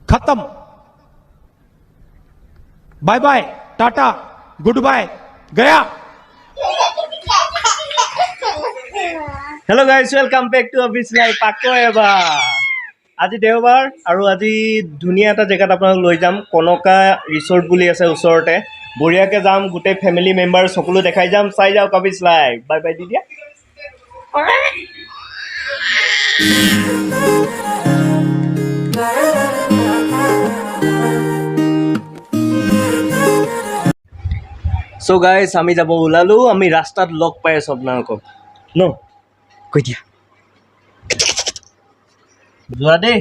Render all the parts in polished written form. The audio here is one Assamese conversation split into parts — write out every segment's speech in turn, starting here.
खत्म bye bye tata good bye गया hello guys welcome back to Avi'sLife আকৌ এবাৰ আজি দেওবাৰ আৰু আজি ধুনীয়া এটা জেগাত আপোনাক লৈ যাম কনকা ৰিসৰ্ট বুলি আছে ওচৰতে বঢ়িয়াকে যাম গোটেই ফ্যামিলি মেম্বাৰ সকলো দেখাই যাম চাই যাওক Avi'sLife bye bye দিদিয়া so guys আমি যাব ওলালো আমি ৰাস্তাত লগ পাই আছো আপোনালোকক ন কৈ দিয়া যোৱা দেই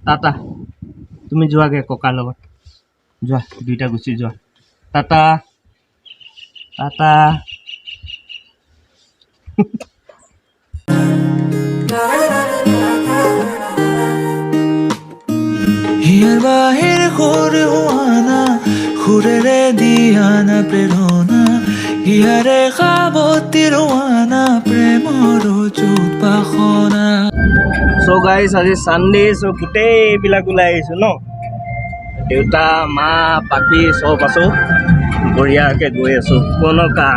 টাটা তুমি যোৱাগে ককাৰ লগত যোৱা দুইটা গুচি যোৱা টাটা টাটা হিয়াৰ বাহিৰ সৰু হোৱানা সুৰেৰে দিয়ানা প্ৰেৰণা হিয়াৰে সাৱতি ৰোৱানা প্ৰেমৰ চুপাখনা সো গাইস আজি সানডে সো গোটেই বিলাক ওলাই আহিছো ন দেউতা মা পাখি সব আছো বঢ়িয়াকে গৈ আছো কনকা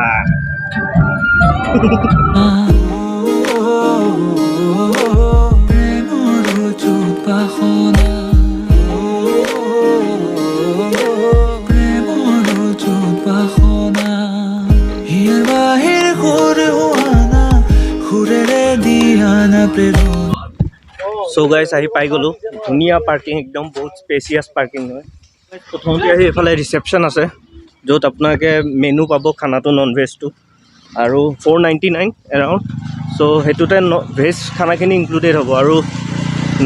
প্ৰেমৰ চুপাখনা সো গাইস আহি পাই গলো ধুনীয়া পাৰ্কিং একদম বহুত স্পেচিয়াছ পাৰ্কিং হয় প্ৰথমতে আহি এফালে ৰিসেপশ্যন আছে য'ত আপোনালোকে মেনু পাব খানাটো নন ভেজটো আৰু 499 এৰাউণ্ড সো হেতুতে ভেজ খানাখিনি ইনক্লুডেড হ'ব আৰু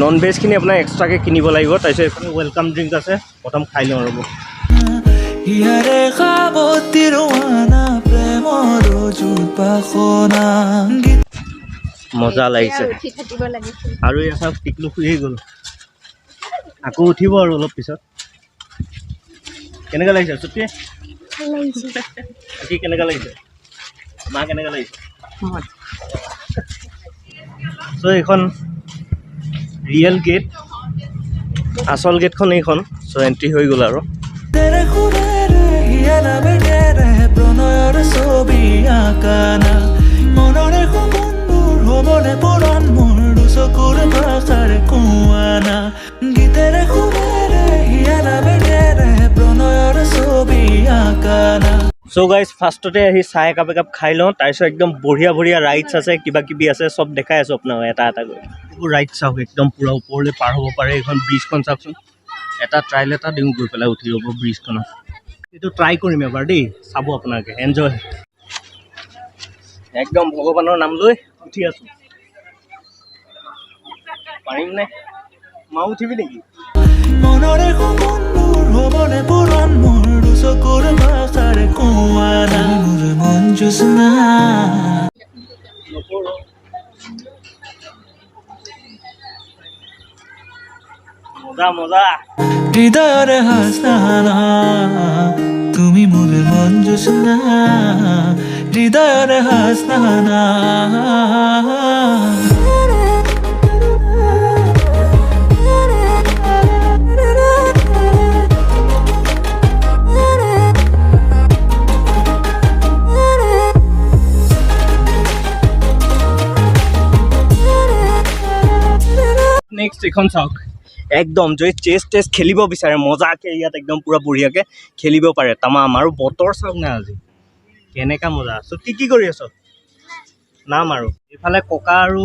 নন ভেজখিনি আপোনাৰ এক্সট্ৰাকৈ কিনিব লাগিব তাৰপিছত এফালে ৱেলকাম ড্ৰিংক আছে প্ৰথম খাই লওঁ ৰ'ব হিয়াৰে সাৱতি ৰোৱানা প্ৰেমৰ চুপাখনা মজা লাগিছে আৰু এই সব টিকলু শুই গ'ল আকৌ উঠিব আৰু অলপ পিছত কেনেকুৱা লাগিছে চুটি আজি কেনেকুৱা লাগিছে মা কেনেকুৱা লাগিছে চ' এইখন ৰিয়েল গেট আচল গেটখন এইখন চ' এণ্ট্ৰি হৈ গ'ল আৰু প্ৰণয়ৰ ছবি আকানা মনৰে সপোনবোৰ হ'বনে পুৰণ মোৰ দুচকুৰ ভাষাৰ কোৱানা গীতেৰে সুৰেৰে হিয়ালা বেগেৰে প্ৰণয়ৰ ছবি আকানা চ' গাইজ ফাৰ্ষ্টতে আহি চাহ একাপ খাই লওঁ তাৰপিছত একদম বঢ়িয়া বঢ়িয়া ৰাইডছ আছে কিবা কিবি আছে চব দেখাই আছোঁ আপোনাক এটা এটা গৈ এইবোৰ ৰাইড চাওক একদম পূৰা ওপৰলৈ পাৰ হ'ব পাৰে এইখন ব্ৰিজখন চাওকচোন এটা ট্ৰাইল এটা দিওঁ গৈ পেলাই উঠি ৰ'ব ব্ৰিজখনত এইটো ট্ৰাই কৰিম এবাৰ দেই চাব আপোনালোকে এনজয় একদম ভগৱানৰ নাম লৈ উঠি আছোঁ পাৰিম নে মা উঠিবি নেকি মনৰে সপোনবোৰ হ'বনে পুৰণ মোৰ দুচকুৰ ভাষাৰ কোৱানা মোৰ মন জোচনা মজা মজা হৃদয়ৰে হাসনা তুমি মোৰ মন জোচনা হৃদয়ৰে হাসনা নেক্সট এখন চাওক একদম যদি চেছ টেষ্ট খেলিব বিচাৰে মজাকে ইয়াত একদম পূৰা বঢ়িয়াকৈ খেলিব পাৰে তামাম আৰু বতৰ চাওক না আজি কেনেকুৱা মজা আছোঁ কি কৰি আছ নাম আৰু এইফালে ককা আৰু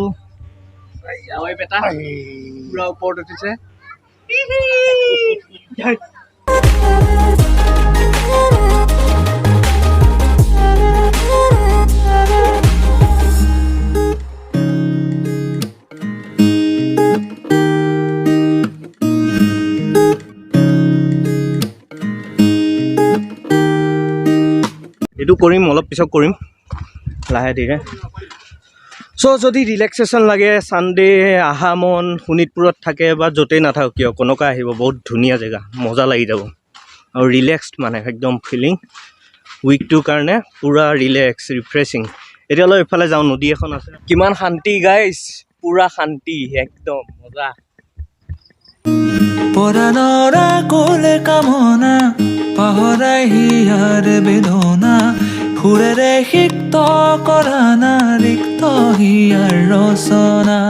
বেটা পূৰা ওপৰত উঠিছে এইটো কৰিম অলপ পিছত কৰিম লাহে ধীৰে সো যদি ৰিল্যাক্সেশন লাগে সানডে আহা মন শোণিতপুৰত থাকে বা য'তেই নাথাকক কিয় কনকা আহিব বহুত ধুনীয়া জেগা মজা লাগি যাব আৰু ৰিল্যাক্সড মানে একদম ফিলিং উইকটোৰ কাৰণে পুৰা ৰিল্যাক্স ৰিফ্ৰেশিং এতিয়া লৈ ইফালে যাওঁ নদী এখন আছে কিমান শান্তি গাইস পুৰা শান্তি একদম মজা পৰানৰা কোলে কামনা পাহৰাই হিয়াৰ বেদনা সুৰেৰে সিক্ত কৰা না ৰিক্ত হিয়াৰ ৰচনা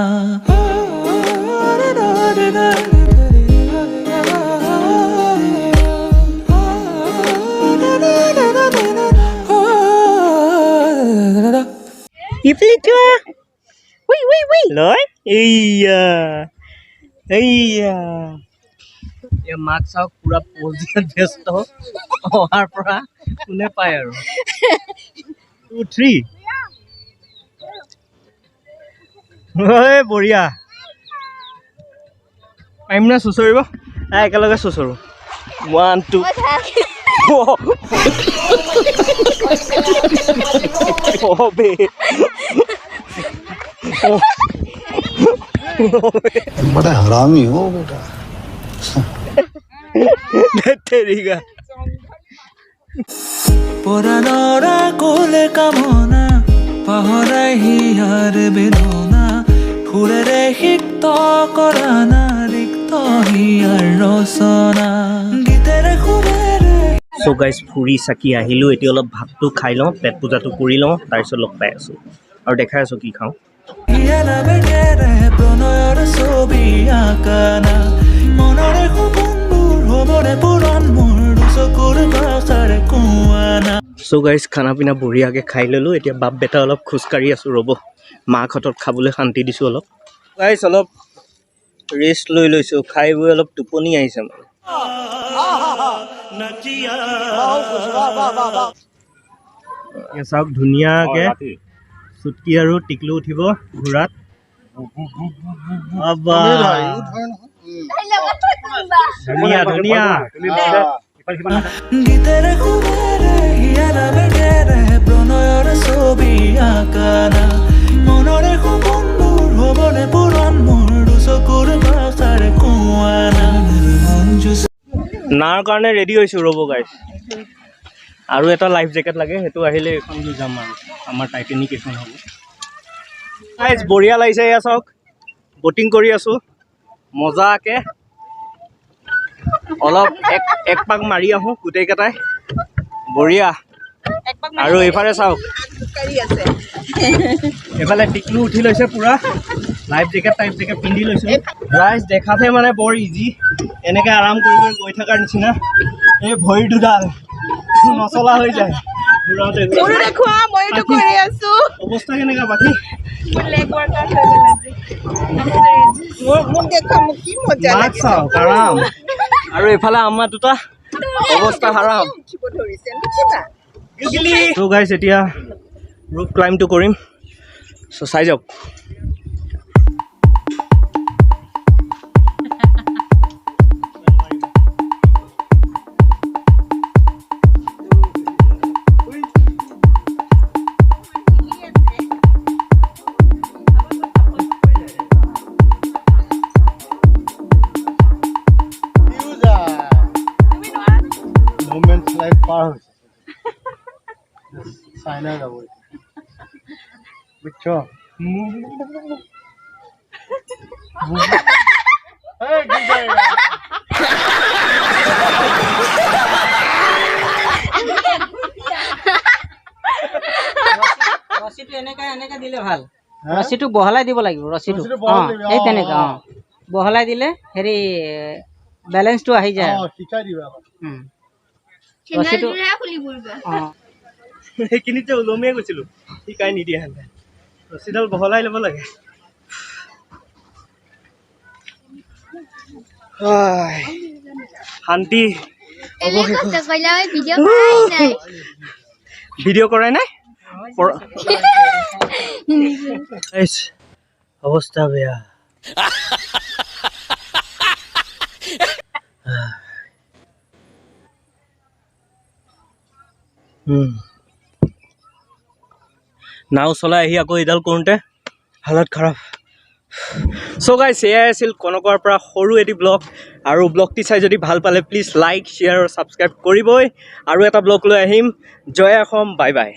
Iplika. Wih. Loi. Iya. Ya mak sauk pura position besto. Ohar pura kune pai aru. 2 3. Oi boria. Paim na susoribo. Ekaloge susoru. 1 2. Oh be. बड़ा हरामी हो बेटा तेरीगा পরানরা কোলে কামনা পাহৰাই হিয়াৰ বেদনা সুৰেৰে সিক্ত কৰা না ৰিক্ত হিয়াৰ ৰচনা গীতেৰে সুৰেৰে So guys ফুৰি সাকি আহিলো এটি অলপ ভাতটো খাই লওঁ পেট পূজাটো কৰি লওঁ তাৰ পিছত লগ পাই আছো আৰু দেখাই আছো কি খাওঁ হিয়ালা বেগেৰে প্ৰণয়ৰ ছবি আঁকানা মনৰে সপোনবোৰ হ'বৰে পূৰণ মোৰ চকুৰ ভাষাৰে কোৱানা So guys খানা পিনা বঢ়িয়াকে খাই ললো এতিয়া বাপ বেটা অলপ খোজকাঢ়ি আছো ৰব মাক হতত খাবলৈ শান্তি দিছো অলপ guys অলপ ৰেষ্ট লৈ লৈছো খাই বৈ অলপ টোপনি আহিছে মোৰ চাওক ধুনীয়াকে চুটকি আৰু টিকলু উঠিব ঘোঁৰাত ধুনীয়া গীতেৰে সুৰেৰে হিয়ালা বেগেৰে প্ৰণয়ৰ ছবি আঁকানা মনৰে সপোনবোৰ হ'বৰে পূৰণ মোৰ চকুৰ ভাষাৰে কোৱানা নাৰ কাৰণে ৰেডি হৈছো ৰ'ব গাইছ আৰু এটা লাইফ জেকেট লাগে সেইটো আহিলে এখন লৈ যাম আৰু আমাৰ টাইটানিক এখন হ'ব গাইছ বঢ়িয়া লাগিছে এয়া চাওক বটিং কৰি আছো মজাকে অলপ এক পাক মাৰি আহোঁ গোটেইকেইটাই বঢ়িয়া আৰু এইফালে চাওক এইফালে টিকলু উঠি লৈছে পুৰা লাইফ জেকেট পিন্ধি লৈছোঁ গাইছ দেখাতে মানে বৰ ইজি এনেকৈ আৰাম কৰি গৈ থকাৰ নিচিনা এই ভৰি দুডাল নচলা হৈ যায় অৱস্থা কেনেকুৱা বাকী চাওক আৰাম আৰু এইফালে আমাৰ দুটা অৱস্থা হাৰাম চ' গাইছ এতিয়া ৰুপ ক্লাইম্বটো কৰিম চ' চাই যাওক পাৰ হৈছে চাইনা যাব বুঝছো ৰছিটো এনেকা দিলে ভাল ৰছিটো বহলাই দিব লাগিব ৰছিটো এই তেনেকা বহলাই দিলে হেৰি বেলেন্সটো আহি যায় শিকাই দিবা ৰছিটো সেইখিনিতে ওলমিয়ে গৈছিলোঁ শিকাই নিদিয়ে হেঁতে ৰছীডাল বহলাই ল'ব লাগে শান্তি ভিডিঅ' কৰাই নাই অৱস্থা বেয়া নাও চলাই আহি আকৌ এইডাল কৰোঁতে হালত খাৰাপ চ' গাইছ এয়াই আছিল কনকাৰ পৰা সৰু এটি ব্লগ আৰু ব্লগটি চাই যদি ভাল পালে প্লিজ লাইক শ্বেয়াৰ আৰু ছাবস্ক্ৰাইব কৰিবই আৰু এটা ব্লগ লৈ আহিম জয় অসম বাই বাই